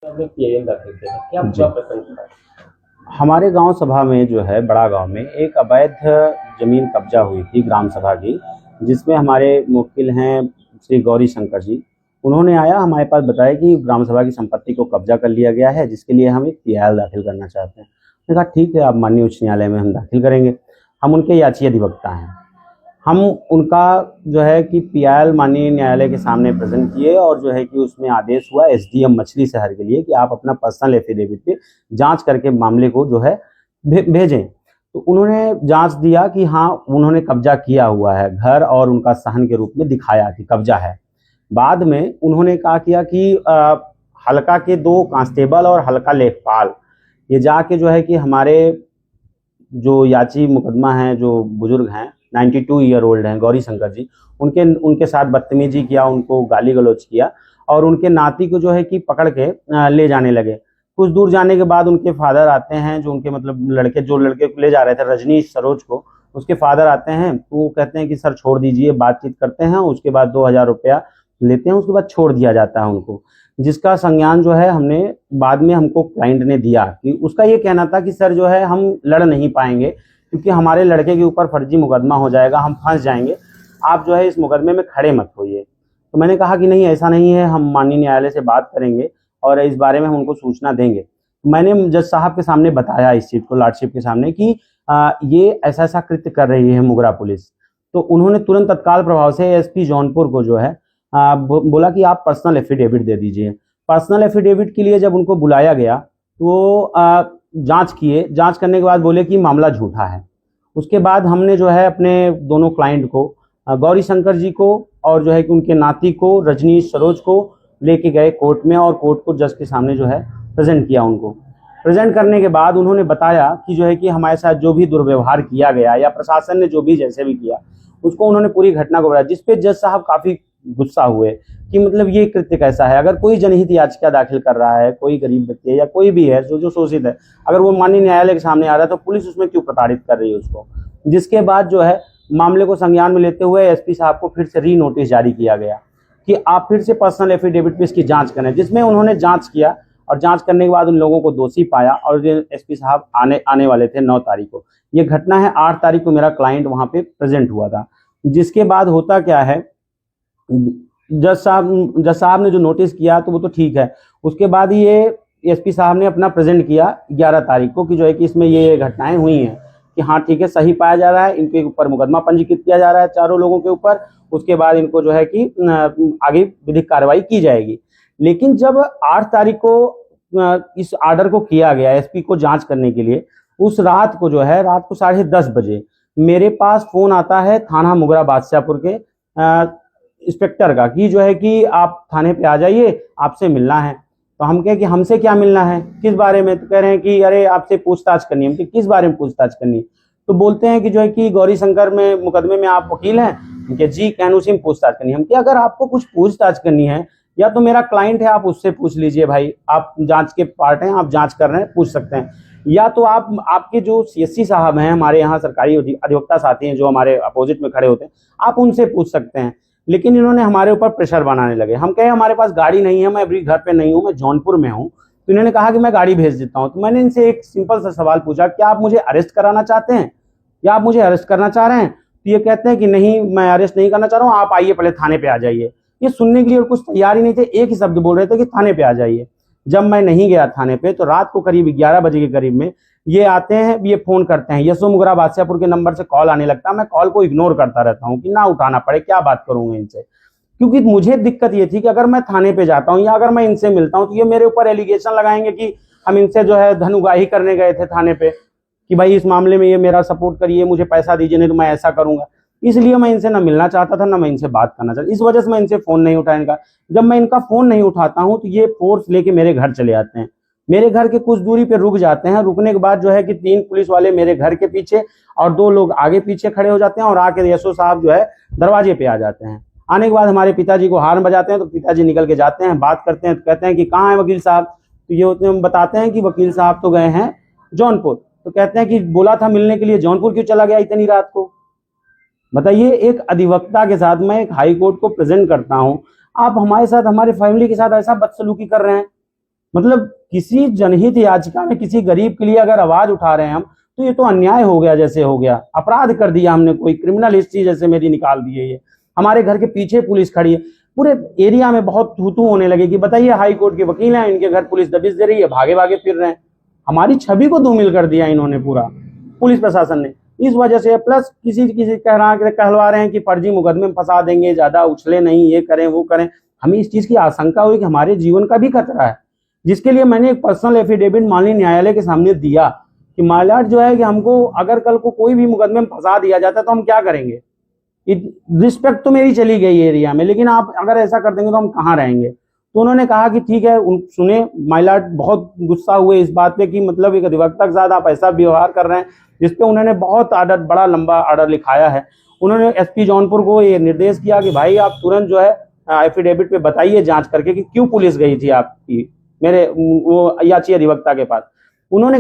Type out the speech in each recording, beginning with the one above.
आपने पीआईएल दाखिल किया था, क्या पूरा प्रसंग था? हमारे गांव सभा में जो है बड़ा गांव में एक अवैध जमीन कब्जा हुई थी ग्राम सभा की, जिसमें हमारे मुवक्किल हैं श्री गौरी शंकर जी। उन्होंने आया हमारे पास बताया कि ग्राम सभा की संपत्ति को कब्जा कर लिया गया है, जिसके लिए हम एक पीआईएल दाखिल करना चाहते हैं। मैंने कहा ठीक है, आप माननीय उच्च न्यायालय में हम दाखिल करेंगे। हम उनके याची अधिवक्ता हैं। हम उनका जो है कि पीआईएल माननीय न्यायालय के सामने प्रेजेंट किए और जो है कि उसमें आदेश हुआ एसडीएम मछली शहर के लिए कि आप अपना पर्सनल एफिडेविट पे जांच करके मामले को जो है भेजें। तो उन्होंने जांच दिया कि हाँ, उन्होंने कब्जा किया हुआ है, घर और उनका सहन के रूप में दिखाया कि कब्जा है। बाद में उन्होंने कहा किया कि हल्का के 2 कांस्टेबल और हल्का लेखपाल ये जाके जो है कि हमारे जो याची मुकदमा हैं, जो बुजुर्ग हैं, 92 ईयर ओल्ड हैं गौरी शंकर जी, उनके साथ बदतमीजी किया, उनको गाली गलौज किया और उनके नाती को जो है कि पकड़ के ले जाने लगे। कुछ दूर जाने के बाद उनके फादर आते हैं, जो उनके मतलब लड़के को ले जा रहे थे, रजनीश सरोज को, उसके फादर आते हैं। तो वो कहते हैं कि सर छोड़ दीजिए, बातचीत करते हैं। उसके बाद 2000 रुपया लेते हैं, उसके बाद छोड़ दिया जाता है उनको, जिसका संज्ञान जो है हमने बाद में हमको क्लाइंट ने दिया कि उसका ये कहना था कि सर जो है हम लड़ नहीं पाएंगे क्योंकि हमारे लड़के के ऊपर फर्जी मुकदमा हो जाएगा, हम फंस जाएंगे, आप जो है इस मुकदमे में खड़े मत होइए। तो मैंने कहा कि नहीं, ऐसा नहीं है, हम माननीय न्यायालय से बात करेंगे और इस बारे में हम उनको सूचना देंगे। मैंने जज साहब के सामने बताया इस चीज़ को, लॉर्डशिप के सामने, कि ये ऐसा ऐसा कृत्य कर रही है मुगरा पुलिस। तो उन्होंने तुरंत तत्काल प्रभाव से एसपी जौनपुर को जो है बोला कि आप पर्सनल एफिडेविट दे दीजिए। पर्सनल एफिडेविट के लिए जब उनको बुलाया गया तो जांच किए, जांच करने के बाद बोले कि मामला झूठा है। उसके बाद हमने जो है अपने दोनों क्लाइंट को, गौरी शंकर जी को और जो है कि उनके नाती को रजनीश सरोज को लेके गए कोर्ट में और कोर्ट को जज के सामने जो है प्रेजेंट किया। उनको प्रेजेंट करने के बाद उन्होंने बताया कि जो है कि हमारे साथ जो भी दुर्व्यवहार किया गया या प्रशासन ने जो भी जैसे भी किया, उसको उन्होंने पूरी घटना को बताया, जिसपे जज साहब काफ़ी गुस्सा हुए कि मतलब ये कृत्य कैसा है। अगर कोई जनहित याचिका दाखिल कर रहा है, कोई गरीब व्यक्ति है या कोई भी है जो शोषित है, अगर वो माननीय न्यायालय के सामने आ रहा है तो पुलिस उसमें क्यों प्रताड़ित कर रही है उसको। जिसके बाद जो है मामले को संज्ञान में लेते हुए एसपी साहब को फिर से री नोटिस जारी किया गया कि आप फिर से पर्सनल एफिडेविट पे इसकी जांच करें, जिसमें उन्होंने जांच किया और जांच करने के बाद उन लोगों को दोषी पाया और एसपी साहब आने वाले थे 9 तारीख को। ये घटना है, 8 तारीख को मेरा क्लाइंट वहां पे प्रेजेंट हुआ था। जिसके बाद होता क्या है, जज साहब ने जो नोटिस किया तो वो तो ठीक है, उसके बाद ये एसपी साहब ने अपना प्रेजेंट किया 11 तारीख को कि जो है कि इसमें ये घटनाएं हुई हैं कि हाँ ठीक है, सही पाया जा रहा है, इनके ऊपर मुकदमा पंजीकृत किया जा रहा है चारों लोगों के ऊपर। उसके बाद इनको जो है कि आगे विधिक कार्रवाई की जाएगी। लेकिन जब 8 तारीख को इस ऑर्डर को किया गया एसपी को जांच करने के लिए, उस रात को जो है रात को 10:30 बजे मेरे पास फोन आता है थाना मुगरा बादशाहपुर के इंस्पेक्टर का कि जो है कि आप थाने पे आ जाइए, आपसे मिलना है। तो हम कहे कि हमसे क्या मिलना है, किस बारे में। तो कह रहे हैं कि अरे आपसे पूछताछ करनी है। हम किस बारे में पूछताछ करनी है। तो बोलते हैं कि जो है कि गौरी शंकर में मुकदमे में आप वकील हैं कि जी, कहन उसी में पूछताछ करनी है। हम कि अगर आपको कुछ पूछताछ करनी है या तो मेरा क्लाइंट है, आप उससे पूछ लीजिए भाई, आप जांच के पार्ट हैं, आप जांच कर रहे हैं, पूछ सकते हैं। या तो आप आपके जो सीएससी साहब हैं, हमारे यहाँ सरकारी अधिवक्ता साथी हैं जो हमारे अपोजिट में खड़े होते हैं, आप उनसे पूछ सकते हैं। लेकिन इन्होंने हमारे ऊपर प्रेशर बनाने लगे। हम कहे हमारे पास गाड़ी नहीं है, मैं अभी घर पे नहीं हूँ, मैं जौनपुर में हूँ। तो इन्होंने कहा कि मैं गाड़ी भेज देता हूँ। तो मैंने इनसे एक सिंपल सा सवाल पूछा, क्या आप मुझे अरेस्ट कराना चाहते हैं या आप मुझे अरेस्ट करना चाह रहे हैं। तो ये कहते हैं कि नहीं, मैं अरेस्ट नहीं करना चाह रहा हूँ, आप आइए पहले थाने पे आ जाइए। ये सुनने के लिए कुछ तैयार ही नहीं थे, एक ही शब्द बोल रहे थे कि थाने पे आ जाइए। जब मैं नहीं गया थाने पे तो रात को करीब 11 बजे के करीब में ये आते हैं, ये फोन करते हैं, यशो मुगरा बादशाहपुर के नंबर से कॉल आने लगता है। मैं कॉल को इग्नोर करता रहता हूँ कि ना उठाना पड़े, क्या बात करूंगा इनसे। क्योंकि मुझे दिक्कत ये थी कि अगर मैं थाने पे जाता हूँ या अगर मैं इनसे मिलता हूँ तो ये मेरे ऊपर एलिगेशन लगाएंगे कि हम इनसे जो है धन उगाही करने गए थे थाने पे, कि भाई इस मामले में ये मेरा सपोर्ट करिए, मुझे पैसा दीजिए, नहीं तो मैं ऐसा करूंगा। इसलिए मैं इनसे ना मिलना चाहता था, ना मैं इनसे बात करना चाहता। इस वजह से मैं इनसे फोन नहीं उठाया इनका। जब मैं इनका फोन नहीं उठाता हूँ तो ये फोर्स लेके मेरे घर चले आते हैं। मेरे घर के कुछ दूरी पे रुक जाते हैं। रुकने के बाद जो है कि 3 पुलिस वाले मेरे घर के पीछे और 2 लोग आगे पीछे खड़े हो जाते हैं और आके यशो साहब जो है दरवाजे पे आ जाते हैं। आने के बाद हमारे पिताजी को हार्न बजाते हैं। तो पिताजी निकल के जाते हैं, बात करते हैं, तो कहते हैं कि कहाँ है वकील साहब। तो ये बताते हैं कि वकील साहब तो गए हैं जौनपुर। तो कहते हैं कि बोला था मिलने के लिए, जौनपुर क्यों चला गया इतनी रात को। बताइए, एक अधिवक्ता के साथ मैं एक हाई कोर्ट को प्रेजेंट करता हूं, आप हमारे साथ, हमारे फैमिली के साथ ऐसा बदसलूकी कर रहे हैं। मतलब किसी जनहित याचिका में किसी गरीब के लिए अगर आवाज उठा रहे हैं हम, तो ये तो अन्याय हो गया, जैसे हो गया अपराध कर दिया हमने, कोई क्रिमिनल हिस्ट्री जैसे मेरी निकाल दी है। ये हमारे घर के पीछे पुलिस खड़ी है, पूरे एरिया में बहुत थू-थू होने लगे कि बताइए हाई कोर्ट के वकील हैं, इनके घर पुलिस दबिश दे रही है, भागे भागे फिर रहे हैं। हमारी छवि को धूमिल कर दिया इन्होंने पूरा, पुलिस प्रशासन ने। इस वजह से प्लस किसी कहलवा रहे हैं कि फर्जी मुकदमे में फंसा देंगे, ज्यादा उछले नहीं, ये करें वो करें। हमें इस चीज की आशंका हुई कि हमारे जीवन का भी खतरा है, जिसके लिए मैंने एक पर्सनल एफिडेविट माननीय न्यायालय के सामने दिया कि माइलॉर्ड जो है कि हमको अगर कल को कोई भी मुकदमे में फंसा दिया जाता है तो हम क्या करेंगे। रिस्पेक्ट तो मेरी चली गई एरिया में, लेकिन आप अगर ऐसा कर देंगे तो हम कहाँ रहेंगे। तो उन्होंने कहा कि ठीक है, सुने। माइलॉर्ड बहुत गुस्सा हुए इस बात पे कि मतलब एक अधिवक्ता के साथ आप ऐसा व्यवहार कर रहे हैं, जिसपे उन्होंने बहुत ऑर्डर, बड़ा लंबा ऑर्डर लिखाया है। उन्होंने एसपी जौनपुर को ये निर्देश किया कि भाई आप तुरंत जो है एफिडेविट पे बताइए जांच करके कि क्यों पुलिस गई थी आपकी मेरे वो याची अधिवक्ता के पास। उन्होंने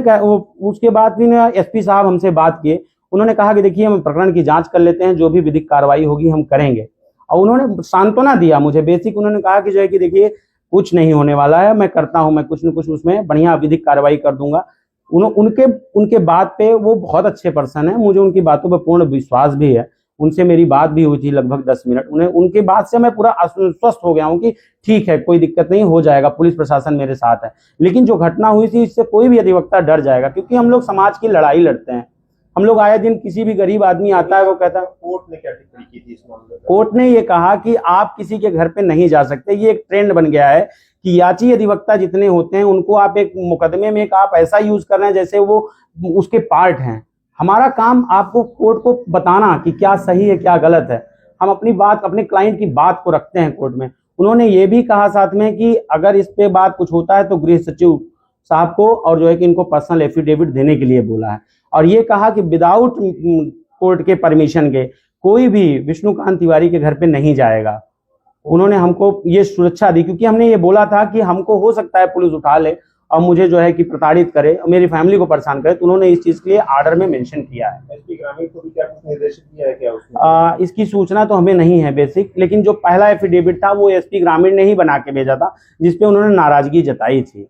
उसके बाद भी एसपी साहब हमसे बात किए, उन्होंने कहा कि देखिए हम प्रकरण की जांच कर लेते हैं, जो भी विधिक कार्रवाई होगी हम करेंगे। और उन्होंने सांत्वना दिया मुझे बेसिक, उन्होंने कहा कि जो है कि देखिए कुछ नहीं होने वाला है, मैं करता हूं, मैं कुछ न कुछ उसमें बढ़िया विधिक कार्रवाई कर दूंगा। उनके बात पे, वो बहुत अच्छे पर्सन है, मुझे उनकी बातों पर पूर्ण विश्वास भी है। उनसे मेरी बात भी हुई थी लगभग 10 मिनट। उनके बात से मैं पूरा आश्वस्त हो गया हूँ कि ठीक है, कोई दिक्कत नहीं, हो जाएगा, पुलिस प्रशासन मेरे साथ है। लेकिन जो घटना हुई थी, इससे कोई भी अधिवक्ता डर जाएगा, क्योंकि हम लोग समाज की लड़ाई लड़ते हैं। हम लोग आए दिन, किसी भी गरीब आदमी आता है, वो कहता है। कोर्ट ने क्या टिप्पणी की थी इस मामले में? कोर्ट ने ये कहा कि आप किसी के घर पे नहीं जा सकते। ये एक ट्रेंड बन गया है कि याची अधिवक्ता जितने होते हैं उनको आप एक मुकदमे में एक आप ऐसा यूज कर रहे हैं जैसे वो उसके पार्ट हैं। हमारा काम आपको कोर्ट को बताना कि क्या सही है क्या गलत है। हम अपनी बात, अपने क्लाइंट की बात को रखते हैं कोर्ट में। उन्होंने ये भी कहा साथ में कि अगर इस पे बात कुछ होता है तो गृह सचिव साहब को और जो है कि इनको पर्सनल एफिडेविट देने के लिए बोला है। और ये कहा कि विदाउट कोर्ट के परमिशन के कोई भी विष्णुकांत तिवारी के घर पे नहीं जाएगा। उन्होंने हमको ये सुरक्षा दी, क्योंकि हमने ये बोला था कि हमको हो सकता है पुलिस उठा ले और मुझे जो है कि प्रताड़ित करे, मेरी फैमिली को परेशान करे। तो उन्होंने इस चीज के लिए आर्डर में मेंशन किया है। एसपी ग्रामीण को भी क्या कुछ निर्देशित किया है क्या उसने? इसकी सूचना तो हमें नहीं है बेसिक, लेकिन जो पहला एफिडेविट था वो एसपी ग्रामीण ने ही बना के भेजा था, जिसपे उन्होंने नाराजगी जताई थी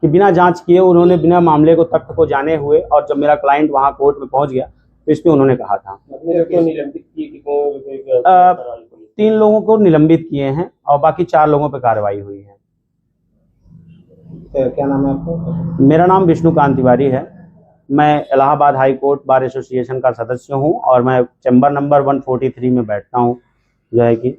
कि बिना जांच किए उन्होंने बिना मामले को तथ्य को जाने हुए, और जब मेरा क्लाइंट वहां कोर्ट में पहुंच गया तो इस पे उन्होंने कहा था। 3 लोगों को निलंबित किए हैं और बाकी 4 लोगों पर कार्रवाई हुई है। क्या नाम है आपका? मेरा नाम विष्णुकांत तिवारी है। मैं Allahabad high court bar association का सदस्य हूं और मैं चैम्बर नंबर 143 में बैठता हूं, जो है कि